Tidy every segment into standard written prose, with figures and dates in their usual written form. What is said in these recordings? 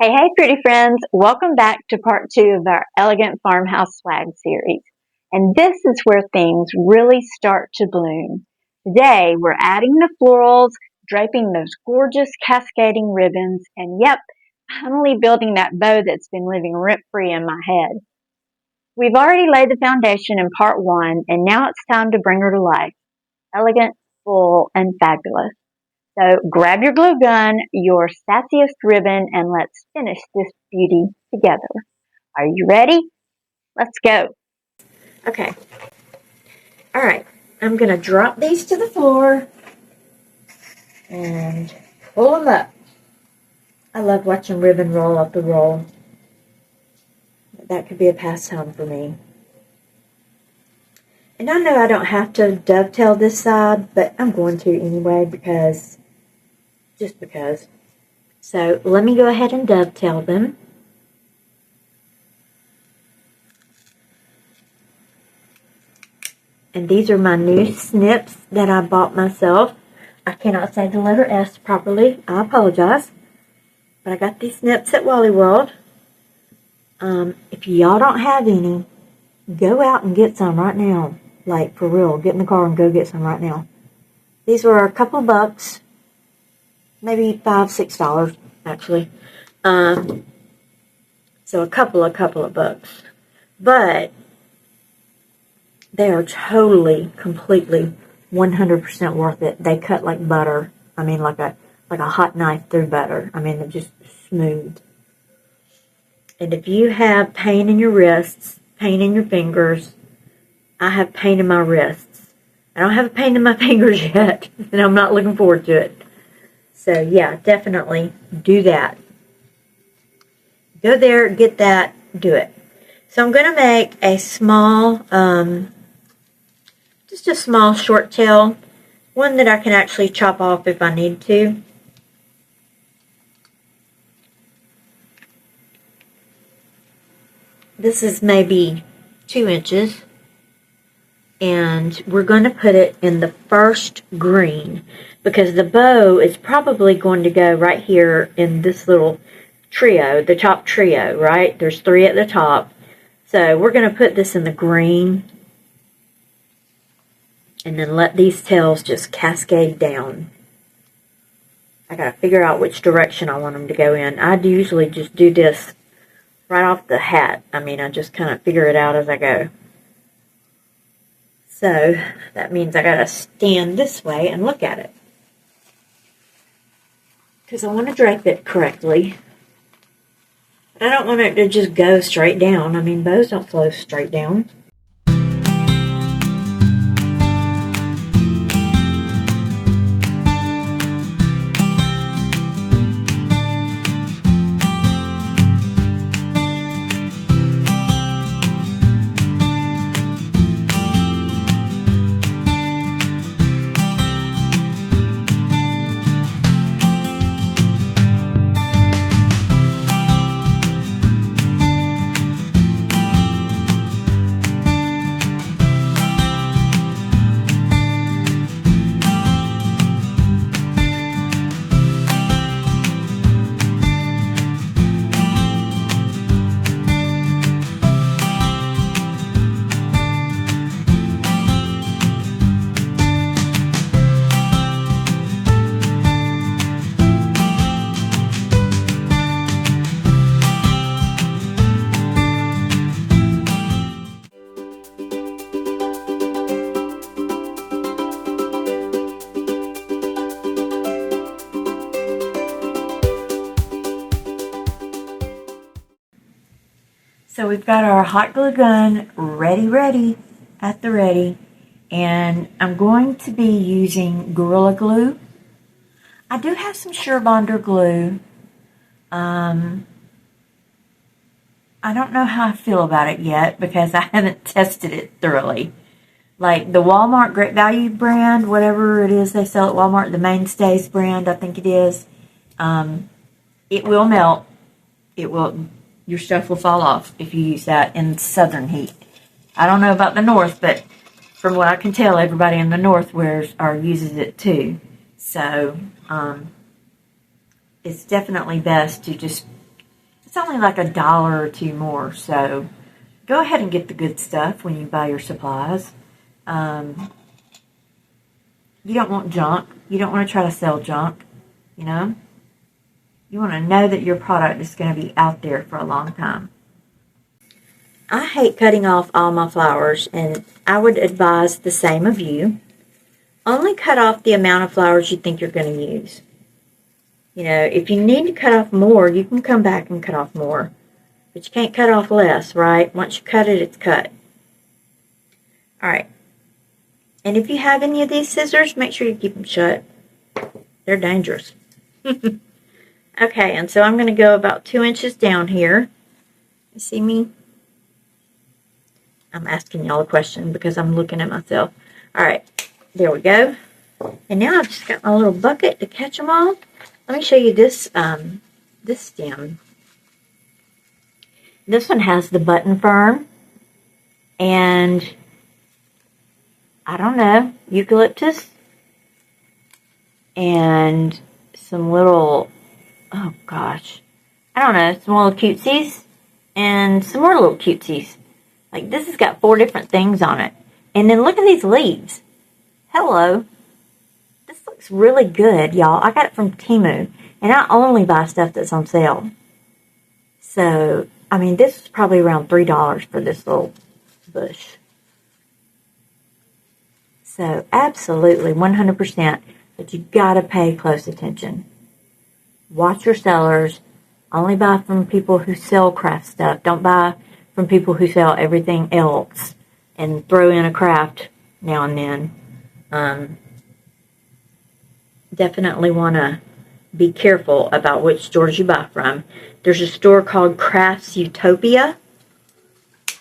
Hey, pretty friends. Welcome back to part 2 of our Elegant Farmhouse Swag series. And this is where things really start to bloom. Today, we're adding the florals, draping those gorgeous cascading ribbons, and yep, finally building that bow that's been living rent-free in my head. We've already laid the foundation in part 1, and now it's time to bring her to life. Elegant, full, and fabulous. So grab your glue gun, your sassiest ribbon, and let's finish this beauty together. Are you ready? Let's go. Okay. All right. I'm going to drop these to the floor and pull them up. I love watching ribbon roll up the roll. That could be a pastime for me. And I know I don't have to dovetail this side, but I'm going to anyway just because. So let me go ahead and dovetail them. And these are my new snips that I bought myself. I cannot say the letter S properly. I apologize. But I got these snips at Wally World. If y'all don't have any, go out and get some right now. Like, for real. Get in the car and go get some right now. These were a couple bucks. Maybe $5, $6, actually. So a couple of bucks. But they are totally, completely, 100% worth it. They cut like butter. I mean, like a hot knife through butter. I mean, they're just smooth. And if you have pain in your wrists, pain in your fingers, I have pain in my wrists. I don't have a pain in my fingers yet, and I'm not looking forward to it. So, yeah, definitely do that. Go there, get that, do it. So I'm going to make a small, just a small short tail, one that I can actually chop off if I need to. This is maybe 2 inches. And we're going to put it in the first green because the bow is probably going to go right here in this little trio, the top trio, right? There's 3 at the top. So we're going to put this in the green and then let these tails just cascade down. I got to figure out which direction I want them to go in. I usually just do this right off the hat. I mean, I just kind of figure it out as I go. So that means I gotta stand this way and look at it. Because I want to drape it correctly. But I don't want it to just go straight down. I mean, bows don't flow straight down. So we've got our hot glue gun ready at the ready. And I'm going to be using Gorilla Glue. I do have some Surebonder glue. I don't know how I feel about it yet because I haven't tested it thoroughly. Like the Walmart Great Value brand, whatever it is they sell at Walmart, the Mainstays brand, I think it is. It will melt. Your stuff will fall off if you use that in southern heat. I don't know about the north, but from what I can tell, everybody in the north uses it too. So it's definitely best to just only like $1 or $2 more, so go ahead and get the good stuff when you buy your supplies. You don't want junk. You don't want to try to sell junk, you know. You want to know that your product is going to be out there for a long time. I hate cutting off all my flowers, and I would advise the same of you. Only cut off the amount of flowers you think you're going to use. You know, if you need to cut off more, you can come back and cut off more. But you can't cut off less, right? Once you cut it, it's cut. Alright. And if you have any of these scissors, make sure you keep them shut. They're dangerous. Okay, and so I'm going to go about 2 inches down here. You see me? I'm asking y'all a question because I'm looking at myself. Alright, there we go. And now I've just got my little bucket to catch them all. Let me show you this, this stem. This one has the button fern. And, I don't know, eucalyptus. And some little, oh gosh, I don't know, some little cutesies. And some more little cutesies. Like, this has got 4 different things on it. And then look at these leaves. Hello. This looks really good, y'all. I got it from Temu. And I only buy stuff that's on sale. So, I mean, this is probably around $3 for this little bush. So, absolutely, 100%. But you gotta pay close attention. Watch your sellers. Only buy from people who sell craft stuff. Don't buy from people who sell everything else and throw in a craft now and then. Definitely want to be careful about which stores you buy from. There's a store called Crafts Utopia.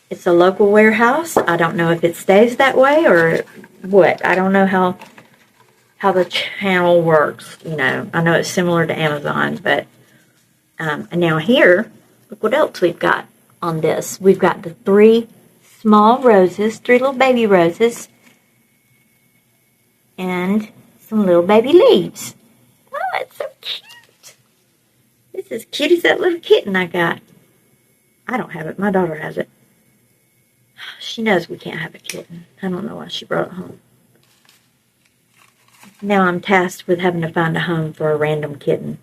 It's a local warehouse. I don't know if it stays that way or what. I don't know how the channel works. You know, I know it's similar to Amazon, but and now here, look what else we've got on this. We've got the 3 small roses, 3 little baby roses, and some little baby leaves. Oh, it's so cute. It's as cute as that little kitten I got. I don't have it. My daughter has it. She knows we can't have a kitten. I don't know why she brought it home. Now I'm tasked with having to find a home for a random kitten.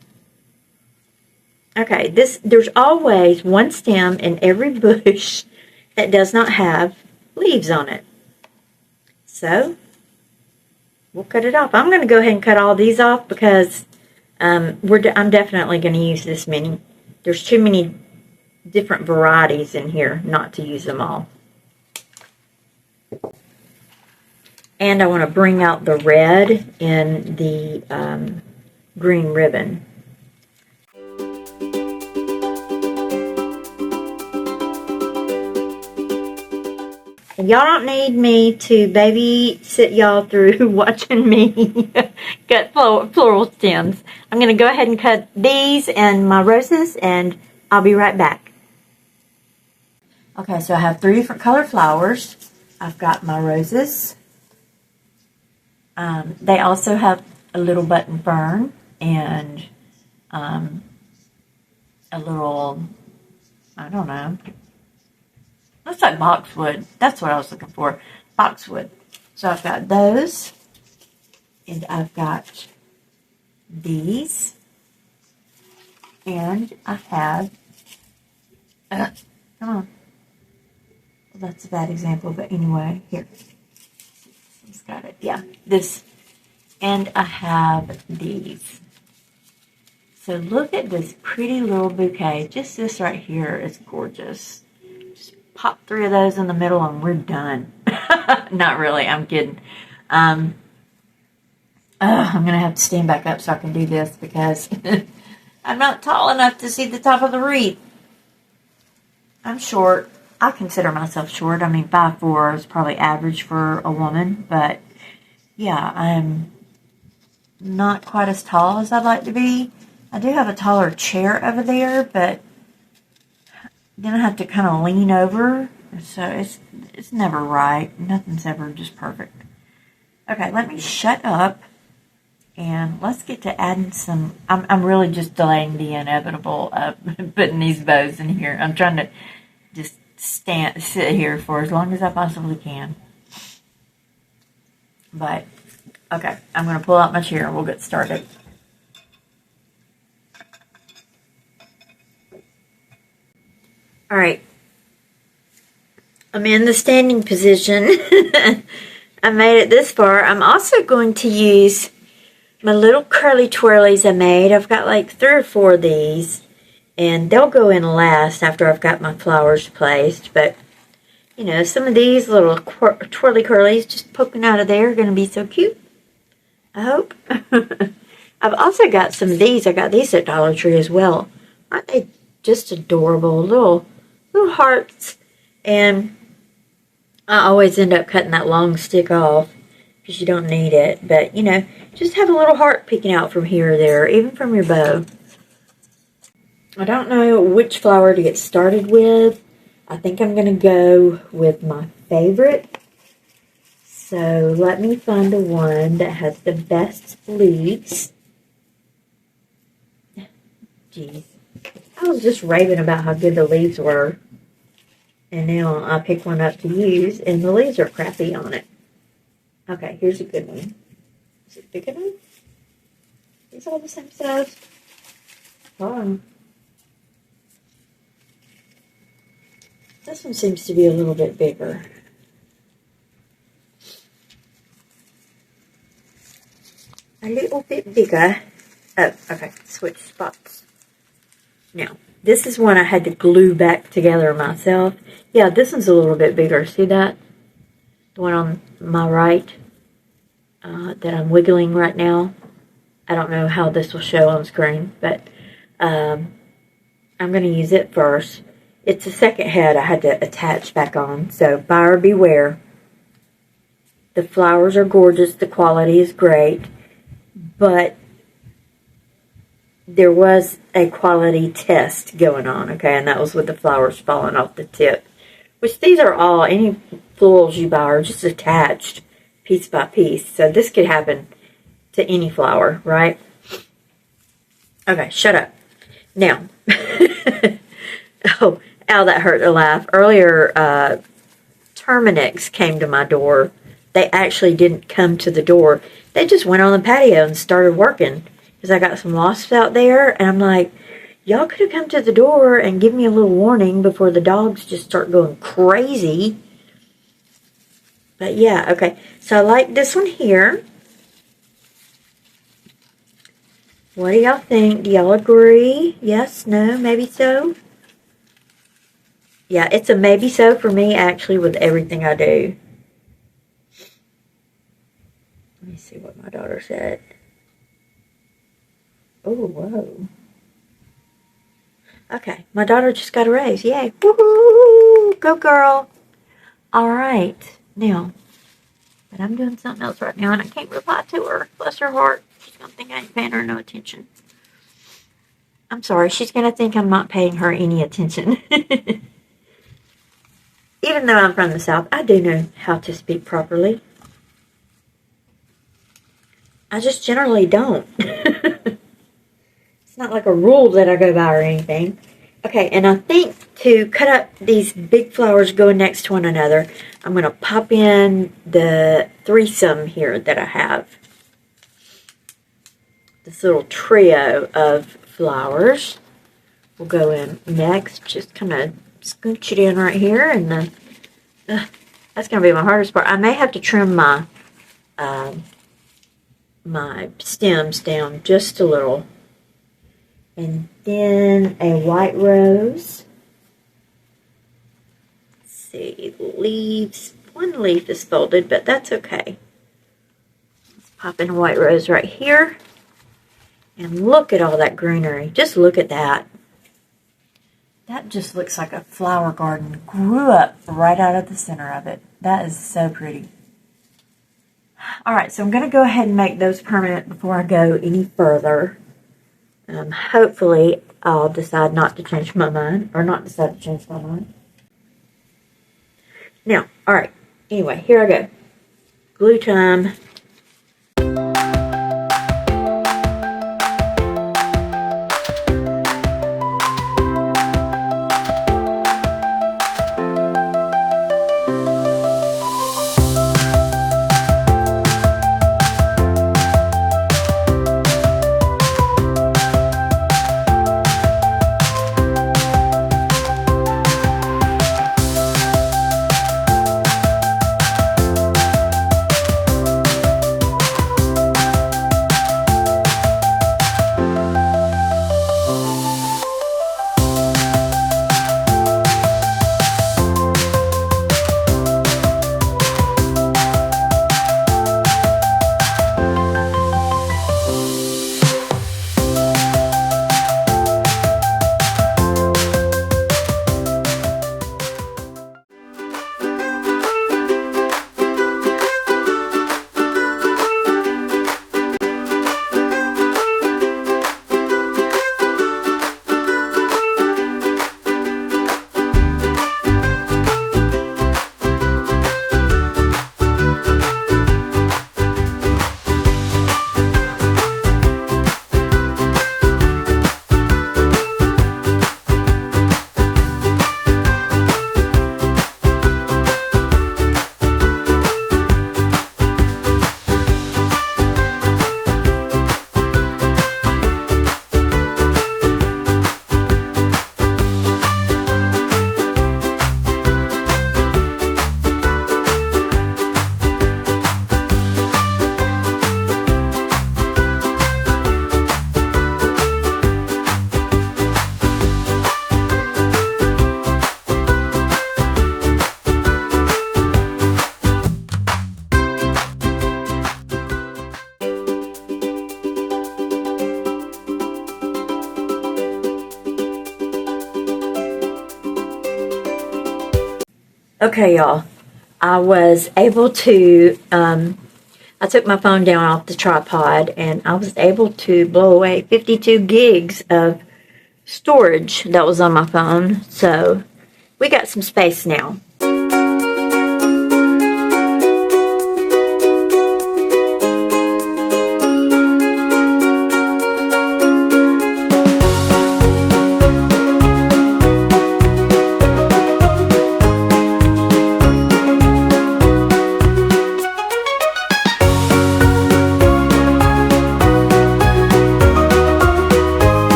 Okay, there's always one stem in every bush that does not have leaves on it. So, we'll cut it off. I'm going to go ahead and cut all these off because I'm definitely going to use this many. There's too many different varieties in here not to use them all. And I want to bring out the red in the green ribbon. And y'all don't need me to babysit y'all through watching me cut floral stems. I'm going to go ahead and cut these and my roses, and I'll be right back. Okay, so I have 3 different colored flowers. I've got my roses. They also have a little button fern and a little, I don't know, looks like boxwood. That's what I was looking for, boxwood. So I've got those, and I've got these, and I have, come on, well, that's a bad example, but anyway, here. Got it. Yeah, this, and I have these. So look at this pretty little bouquet. Just this right here is gorgeous. Just pop 3 of those in the middle and we're done. Not really, I'm kidding. I'm gonna have to stand back up so I can do this because I'm not tall enough to see the top of the wreath. I'm short. I consider myself short. I mean, 5'4" is probably average for a woman, but yeah, I'm not quite as tall as I'd like to be. I do have a taller chair over there, but then I have to kind of lean over, so it's never right. Nothing's ever just perfect. Okay, let me shut up And let's get to adding some. I'm really just delaying the inevitable of putting these bows in here. I'm trying to just sit here for as long as I possibly can. But, okay, I'm going to pull out my chair and we'll get started. All right. I'm in the standing position. I made it this far. I'm also going to use my little curly twirlies I made. I've got like 3 or 4 of these. And they'll go in last after I've got my flowers placed. But, you know, some of these little twirly curlies just poking out of there are going to be so cute. I hope. I've also got some of these. I got these at Dollar Tree as well. Aren't they just adorable? Little hearts. And I always end up cutting that long stick off because you don't need it. But, you know, just have a little heart peeking out from here or there, even from your bow. I don't know which flower to get started with. I think I'm going to go with my favorite. So let me find the one that has the best leaves. Jeez. I was just raving about how good the leaves were. And now I pick one up to use, and the leaves are crappy on it. Okay, here's a good one. Is it big enough? Is it all the same size? Oh. This one seems to be a little bit bigger. A little bit bigger. Oh, okay, switch spots. Now, this is one I had to glue back together myself. Yeah, this one's a little bit bigger. See that? The one on my right that I'm wiggling right now. I don't know how this will show on screen, but I'm going to use it first. It's the second head I had to attach back on, so buyer beware. The flowers are gorgeous. The quality is great, but there was a quality test going on, okay, and that was with the flowers falling off the tip. Which these are all, any florals you buy are just attached piece by piece. So this could happen to any flower, right? Okay, shut up. Now, oh, ow, that hurt to laugh. Earlier, Terminix came to my door. They actually didn't come to the door. They just went on the patio and started working. Because I got some wasps out there, and I'm like, y'all could have come to the door and give me a little warning before the dogs just start going crazy. But yeah, okay. So I like this one here. What do y'all think? Do y'all agree? Yes? No? Maybe so? Yeah, it's a maybe so for me, actually, with everything I do. Let me see what my daughter said. Oh, whoa. Okay, my daughter just got a raise. Yay. Woohoo! Go, girl. All right. Now, but I'm doing something else right now, and I can't reply to her. Bless her heart. She's going to think I ain't paying her no attention. I'm sorry. She's going to think I'm not paying her any attention. Even though I'm from the South, I do know how to speak properly. I just generally don't. It's not like a rule that I go by or anything. Okay, and I think to cut up these big flowers going next to one another, I'm going to pop in the threesome here that I have. This little trio of flowers will go in next. Just kind of scooch it in right here, and then that's going to be my hardest part. I may have to trim my my stems down just a little. And then a white rose. Let's see, leaves. One leaf is folded, but that's okay. Let's pop in a white rose right here. And look at all that greenery. Just look at that. That just looks like a flower garden. Grew up right out of the center of it. That is so pretty. Alright, so I'm going to go ahead and make those permanent before I go any further. Hopefully, I'll decide not to change my mind, or not decide to change my mind. Now, alright, anyway, here I go. Glue time. Okay, y'all. I was able to, I took my phone down off the tripod and I was able to blow away 52 gigs of storage that was on my phone. So we got some space now.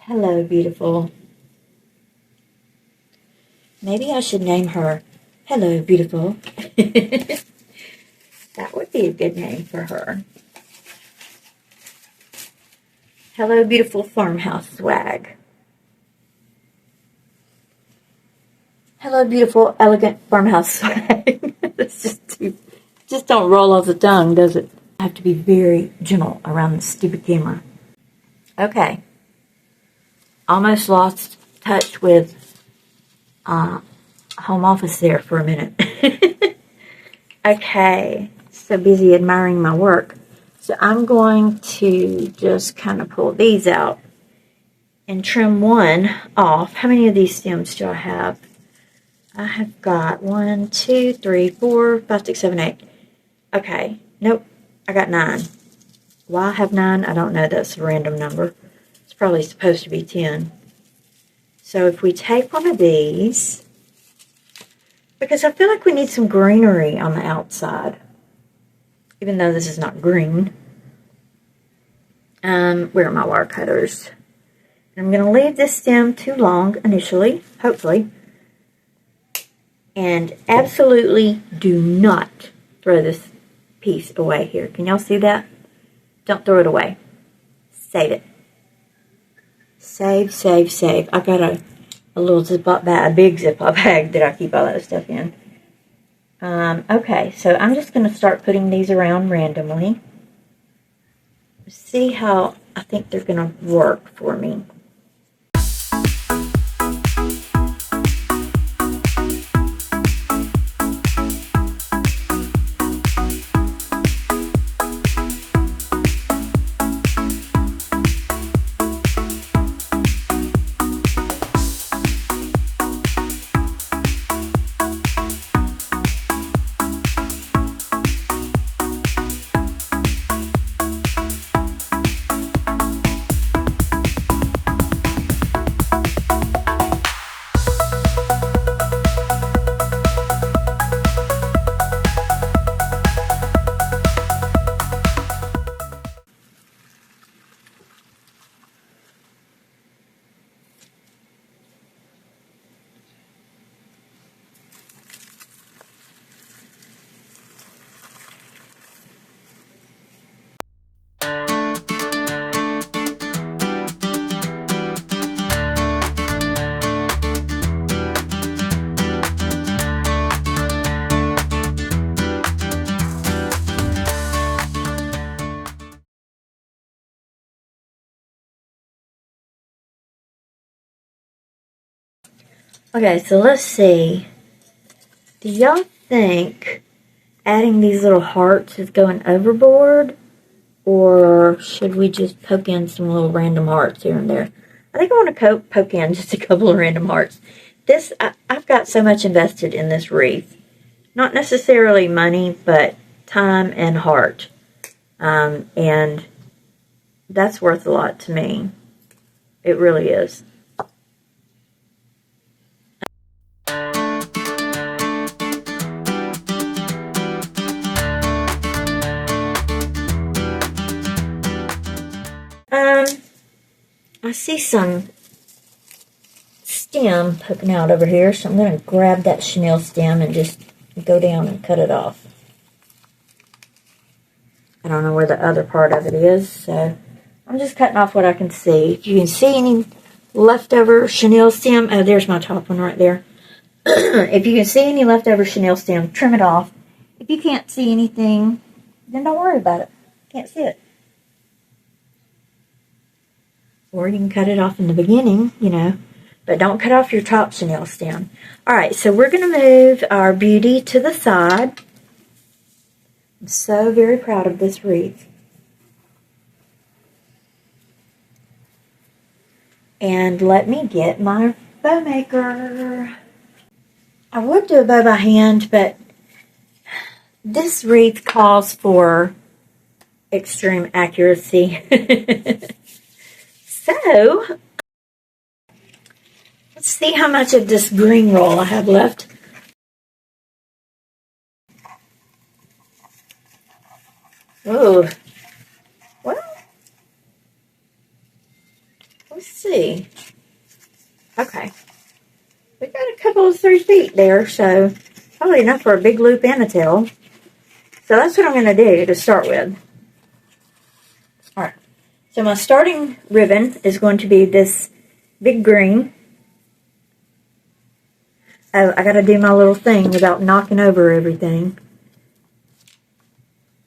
Hello, beautiful. Maybe I should name her Hello, Beautiful. That would be a good name for her. Hello, Beautiful Farmhouse Swag. Hello, Beautiful Elegant Farmhouse Swag. It's just don't roll off the tongue, does it? I have to be very gentle around this stupid camera. Okay. Almost lost touch with home office there for a minute. Okay, so busy admiring my work. So I'm going to just kind of pull these out and trim one off. How many of these stems do I have? I have got 1, 2, 3, 4, 5, 6, 7, 8. Okay, nope, I got 9. Why I have 9, I don't know. That's a random number. It's probably supposed to be 10. So if we take one of these, because I feel like we need some greenery on the outside, even though this is not green. Where are my wire cutters? I'm going to leave this stem too long initially, hopefully. And absolutely do not throw this piece away here. Can y'all see that? Don't throw it away. Save it. Save, save, save. I got a little Ziploc bag, a big Ziploc bag that I keep all that stuff in. Okay, so I'm just going to start putting these around randomly. See how I think they're going to work for me. Okay, so let's see. Do y'all think adding these little hearts is going overboard? Or should we just poke in some little random hearts here and there? I think I want to poke in just a couple of random hearts. I've got so much invested in this wreath. Not necessarily money, but time and heart. And that's worth a lot to me. It really is. I see some stem poking out over here, so I'm going to grab that chenille stem and just go down and cut it off. I don't know where the other part of it is, so I'm just cutting off what I can see. If you can see any leftover chenille stem, oh, there's my top one right there. If you can see any leftover chenille stem, trim it off. If you can't see anything, then don't worry about it. Can't see it. Or you can cut it off in the beginning, you know, but don't cut off your top chenille stem. All right, so we're going to move our beauty to the side. I'm so very proud of this wreath. And let me get my bow maker. I would do a bow by hand, but this wreath calls for extreme accuracy. So, let's see how much of this green roll I have left. Oh, well, let's see. Okay, we got a couple of 3 feet there, so probably enough for a big loop and a tail. So that's what I'm going to do to start with. All right, so my starting ribbon is going to be this big green. Oh, I got to do my little thing without knocking over everything.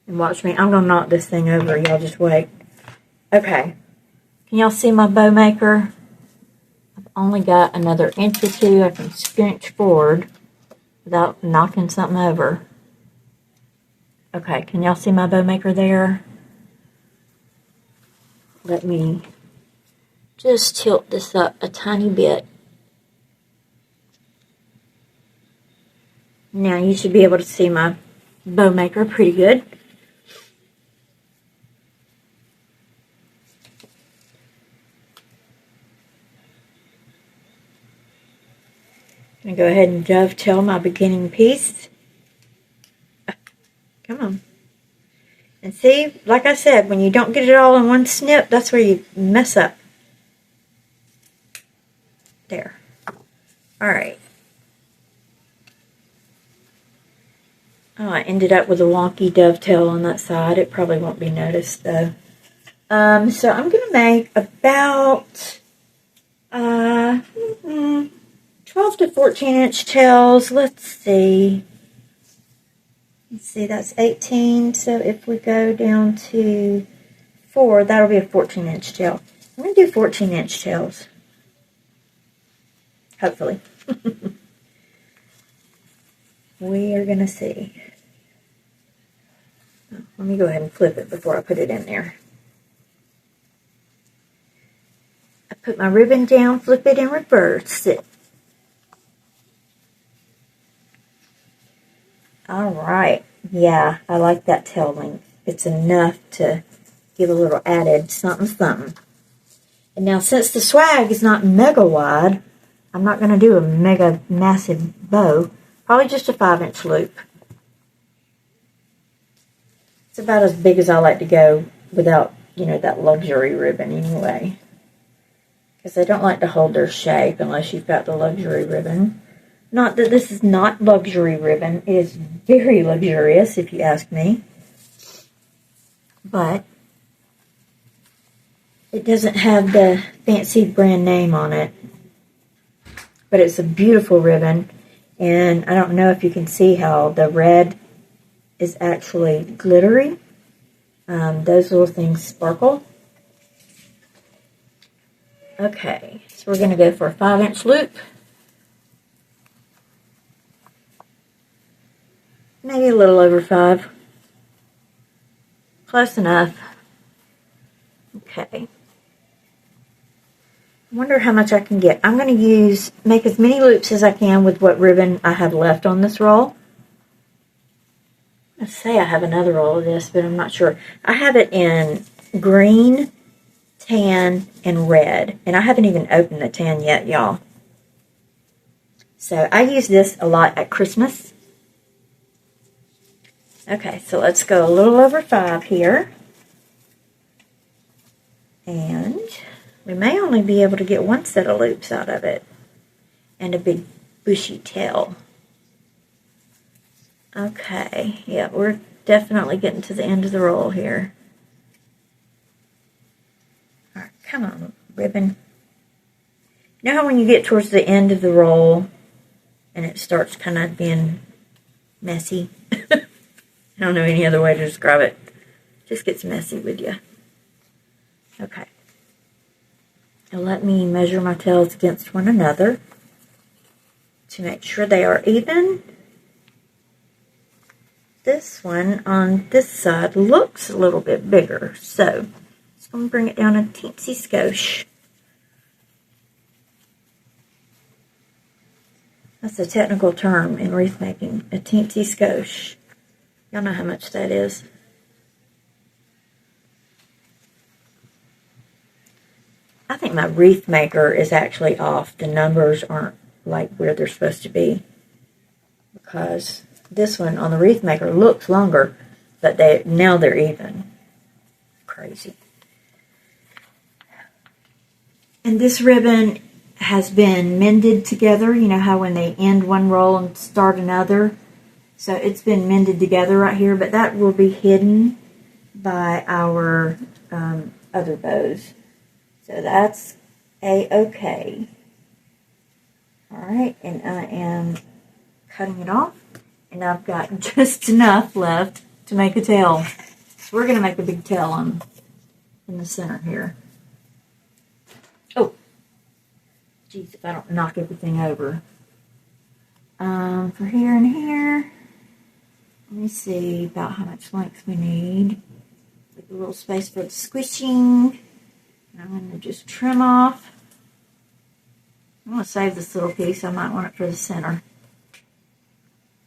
And watch me. I'm going to knock this thing over. Y'all just wait. Okay. Can y'all see my bow maker? I've only got another inch or 2 I can scooch forward without knocking something over. Okay. Can y'all see my bow maker there? Let me just tilt this up a tiny bit. Now you should be able to see my bow maker pretty good. I'm going to go ahead and dovetail my beginning piece. Come on. And see, like I said, when you don't get it all in one snip, that's where you mess up. There. Alright. Oh, I ended up with a wonky dovetail on that side. It probably won't be noticed, though. So I'm going to make about 12 to 14 inch tails. Let's see. Let's see, that's 18. So if we go down to 4, that'll be a 14 inch tail. I'm going to do 14 inch tails. Hopefully. We are going to see. Let me go ahead and flip it before I put it in there. I put my ribbon down, flip it, and reverse it. Alright. Yeah, I like that tail length. It's enough to give a little added something something. And now since the swag is not mega wide, I'm not going to do a mega massive bow. Probably just a 5-inch loop. It's about as big as I like to go without, you know, that luxury ribbon anyway. Because they don't like to hold their shape unless you've got the luxury ribbon. Not that this is not luxury ribbon. It is very luxurious, if you ask me. But it doesn't have the fancy brand name on it. But it's a beautiful ribbon. And I don't know if you can see how the red is actually glittery. Those little things sparkle. Okay, so we're going to go for a 5-inch loop. Maybe a little over 5. Close enough. Okay. I wonder how much I can get. I'm going to make as many loops as I can with what ribbon I have left on this roll. I say I have another roll of this, but I'm not sure. I have it in green, tan, and red. And I haven't even opened the tan yet, y'all. So I use this a lot at Christmas. Okay, so let's go a little over 5 here. And we may only be able to get one set of loops out of it. And a big bushy tail. Okay, yeah, we're definitely getting to the end of the roll here. Come on, ribbon. You know how when you get towards the end of the roll and it starts kind of being messy? I don't know any other way to describe it. It just gets messy with you. Okay. Now let me measure my tails against one another to make sure they are even. This one on this side looks a little bit bigger, so just going to bring it down a teensy skosh. That's a technical term in wreath making, a teensy skosh. Y'all know how much that is. I think my wreath maker is actually off. The numbers aren't like where they're supposed to be, because this one on the wreath maker looks longer, but now they're even. Crazy. And this ribbon has been mended together. You know how when they end one roll and start another? So it's been mended together right here, but that will be hidden by our other bows. So that's A-okay. Alright, and I am cutting it off. And I've got just enough left to make a tail. So we're going to make a big tail in the center here. Oh, geez, if I don't knock everything over. For here and here, let me see about how much length we need. Like a little space for the squishing. And I'm going to just trim off. I'm going to save this little piece. I might want it for the center.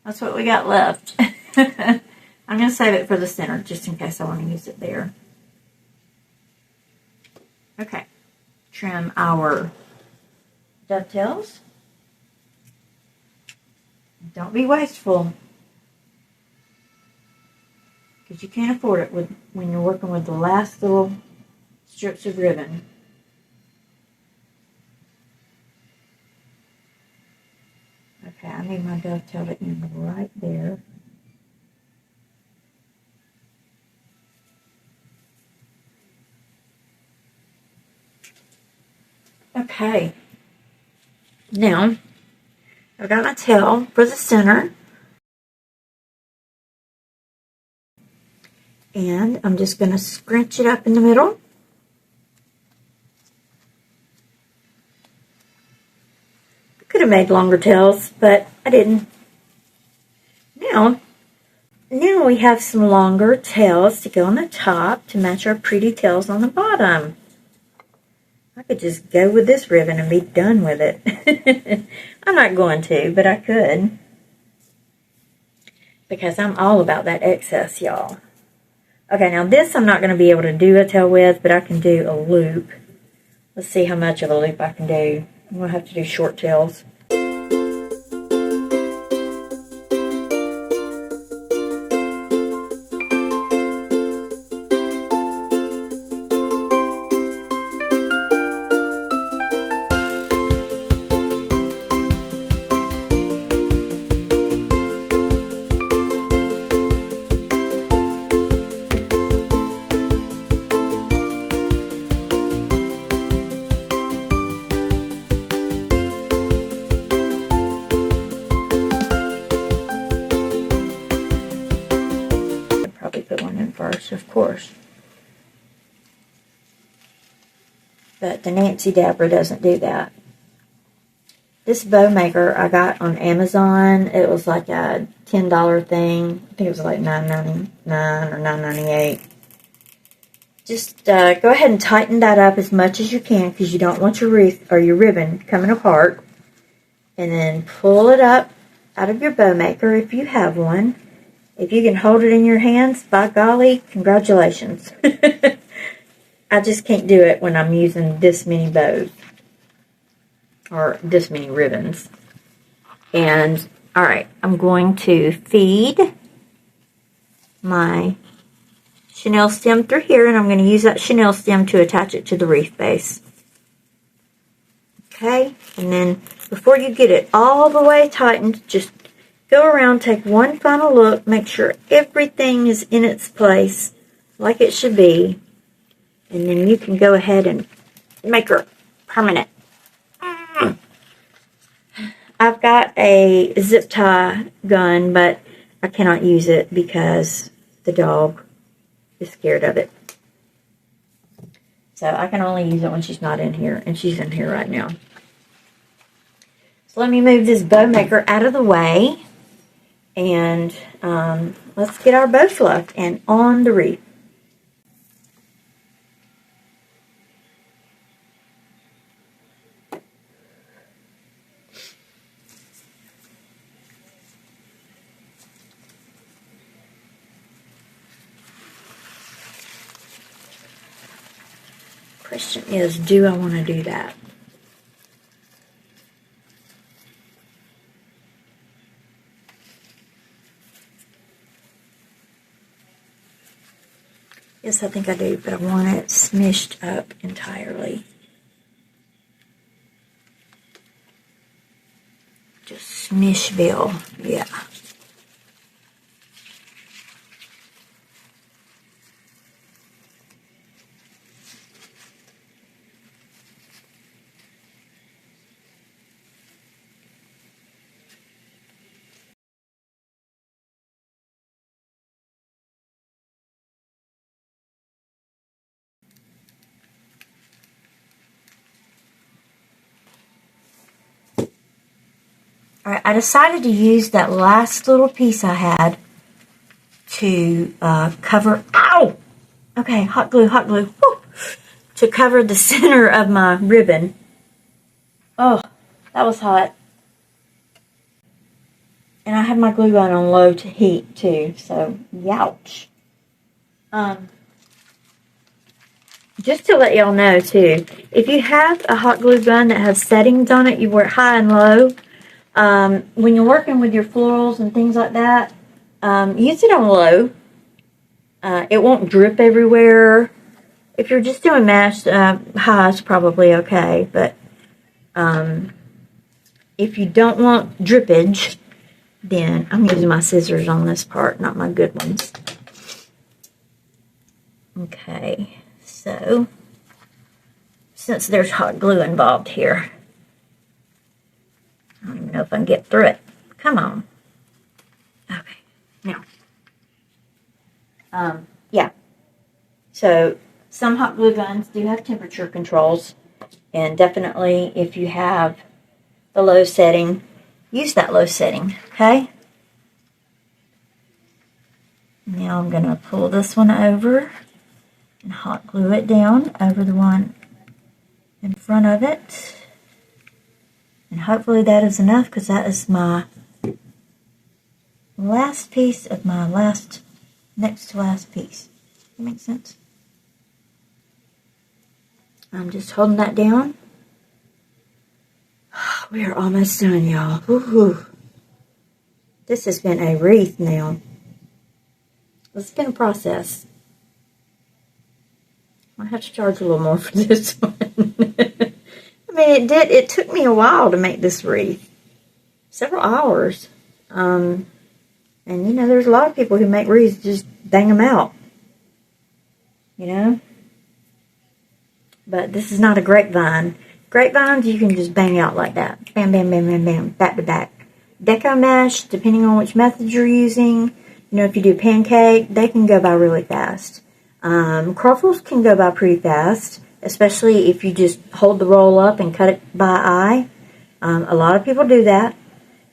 That's what we got left. I'm going to save it for the center just in case I want to use it there. Okay. Trim our dovetails. Don't be wasteful, because you can't afford it when you're working with the last little strips of ribbon. Okay, I need my dovetail to end right there. Okay. Now, I've got my tail for the center. And I'm just going to scrunch it up in the middle. I could have made longer tails, but I didn't. Now we have some longer tails to go on the top to match our pretty tails on the bottom. I could just go with this ribbon and be done with it. I'm not going to, but I could. Because I'm all about that excess, y'all. Okay, now this I'm not going to be able to do a tail with, but I can do a loop. Let's see how much of a loop I can do. I'm going to have to do short tails. Of course. But the Nancy Dabra doesn't do that. This bow maker I got on Amazon. It was like a $10 thing. I think it was like $9.99 or $9.98. Just go ahead and tighten that up as much as you can, because you don't want your wreath or your ribbon coming apart. And then pull it up out of your bow maker if you have one. If you can hold it in your hands, by golly, congratulations. I just can't do it when I'm using this many bows. Or this many ribbons. And, alright, I'm going to feed my chenille stem through here. And I'm going to use that chenille stem to attach it to the wreath base. Okay, and then before you get it all the way tightened, just go around, take one final look, make sure everything is in its place like it should be, and then you can go ahead and maker permanent. I've got a zip tie gun, but I cannot use it because the dog is scared of it. So I can only use it when she's not in here, and she's in here right now. So let me move this bow maker out of the way, and let's get our bow fluffed and on the wreath. Question is, do I want to do that? Yes, I think I do, but I want it smished up entirely. Just smishville, yeah. Alright, I decided to use that last little piece I had to cover, ow! Okay, hot glue, woo! To cover the center of my ribbon. Oh, that was hot. And I have my glue gun on low to heat too, so youch. Just to let y'all know too, if you have a hot glue gun that has settings on it, you work high and low. When you're working with your florals and things like that, use it on low. It won't drip everywhere. If you're just doing mashed high, it's probably okay. But if you don't want drippage, then I'm using my scissors on this part, not my good ones. Okay, so since there's hot glue involved here, I don't even know if I can get through it. Come on. Okay, now. Yeah. So some hot glue guns do have temperature controls, and definitely if you have the low setting, use that low setting, okay? Now I'm going to pull this one over and hot glue it down over the one in front of it. And hopefully that is enough, because that is my last piece of my next to last piece. That makes sense? I'm just holding that down. We are almost done, y'all. This has been a wreath now. It's been a process. I have to charge a little more for this one. I mean, it took me a while to make this wreath. Several hours. And you know, there's a lot of people who make wreaths, just bang them out. You know? But this is not a grapevine. Grapevines, you can just bang out like that. Bam, bam, bam, bam, bam, back to back. Deco mesh, depending on which method you're using. You know, if you do pancake, they can go by really fast. Crumbles can go by pretty fast, especially if you just hold the roll up and cut it by eye. A lot of people do that,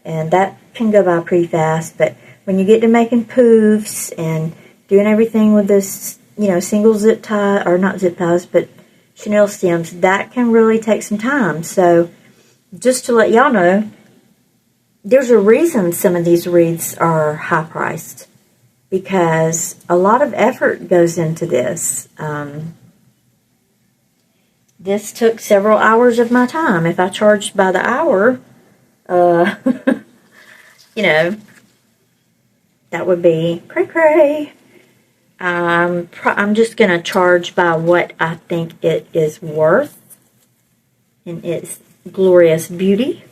and that can go by pretty fast. But when you get to making poofs and doing everything with this, you know, single zip tie, or not zip ties, but chenille stems, that can really take some time. So just to let y'all know, there's a reason some of these wreaths are high priced, because a lot of effort goes into this. This took several hours of my time. If I charged by the hour, you know, that would be cray-cray. I'm just going to charge by what I think it is worth in its glorious beauty.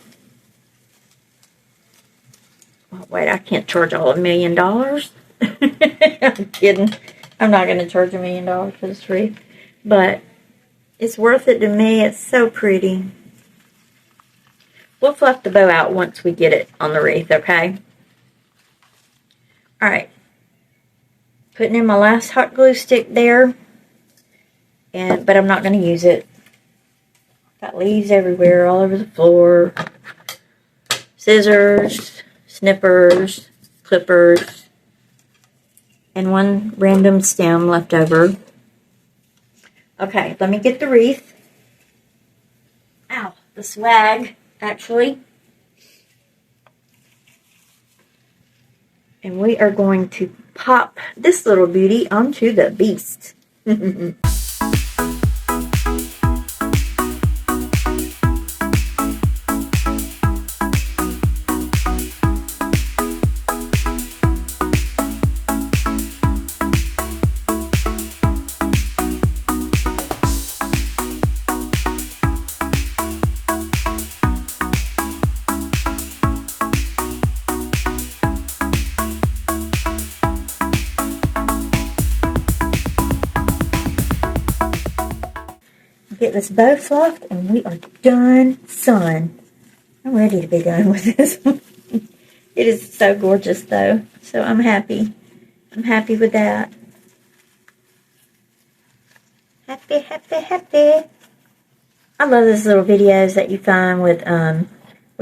Oh, wait, I can't charge all $1 million. I'm kidding. I'm not going to charge $1 million for this wreath. But It's worth it to me. It's so pretty. We'll fluff the bow out once we get it on the wreath, okay? Alright. Putting in my last hot glue stick there. But I'm not going to use it. Got leaves everywhere, all over the floor. Scissors, snippers, clippers, and one random stem left over. Okay, let me get the wreath. Ow, the swag, actually. And we are going to pop this little beauty onto the beast. Get this bow fluffed and we are done, son. I'm ready to be done with this one. It is so gorgeous though, so I'm happy. I'm happy with that. Happy, happy, happy. I love those little videos that you find with where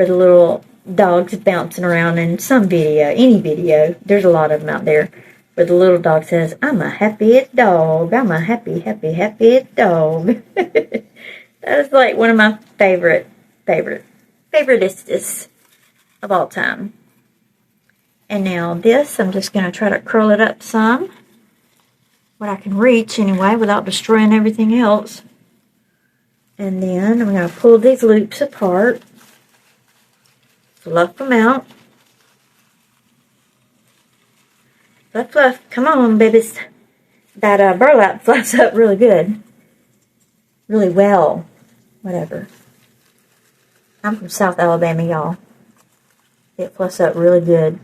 the little dog's bouncing around in some video, any video. There's a lot of them out there where the little dog says, "I'm a happy dog. I'm a happy, happy, happy dog." That is like one of my favoriteest of all time. And now this, I'm just going to try to curl it up some. What I can reach anyway without destroying everything else. And then I'm going to pull these loops apart. Fluff them out. Fluff, fluff. Come on, babies. That burlap fluffs up really good. Really well. Whatever. I'm from South Alabama, y'all. It fluffs up really good.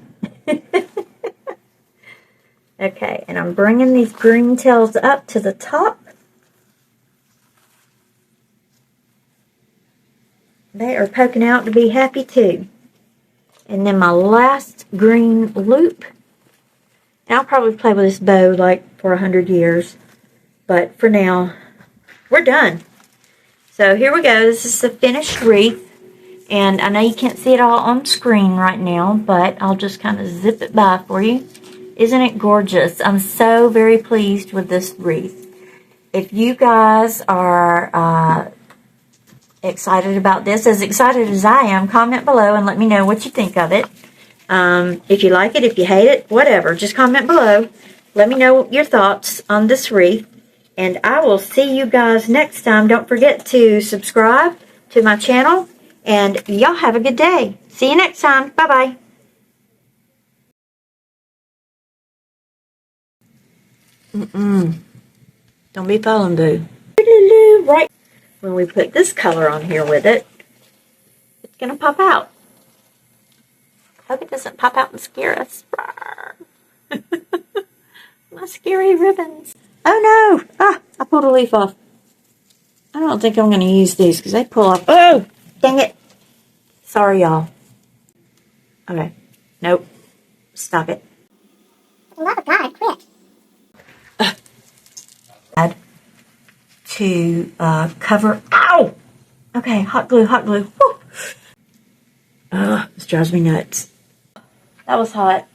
Okay, and I'm bringing these green tails up to the top. They are poking out to be happy too. And then my last green loop. And I'll probably play with this bow like for 100 years. But for now, we're done. So here we go. This is the finished wreath. And I know you can't see it all on screen right now, but I'll just kind of zip it by for you. Isn't it gorgeous? I'm so very pleased with this wreath. If you guys are excited about this, as excited as I am, comment below and let me know what you think of it. If you like it, if you hate it, whatever, just comment below. Let me know your thoughts on this wreath. And I will see you guys next time. Don't forget to subscribe to my channel. And y'all have a good day. See you next time. Bye-bye. Don't be falling, boo. Right when we put this color on here with it, it's going to pop out. Hope it doesn't pop out and scare us. My scary ribbons. Oh no! Ah, I pulled a leaf off. I don't think I'm going to use these because they pull off. Oh, dang it. Sorry, y'all. Okay. Nope. Stop it. For the love of God, quit. Add to cover. Ow! Okay, hot glue, hot glue. Woo! This drives me nuts. That was hot.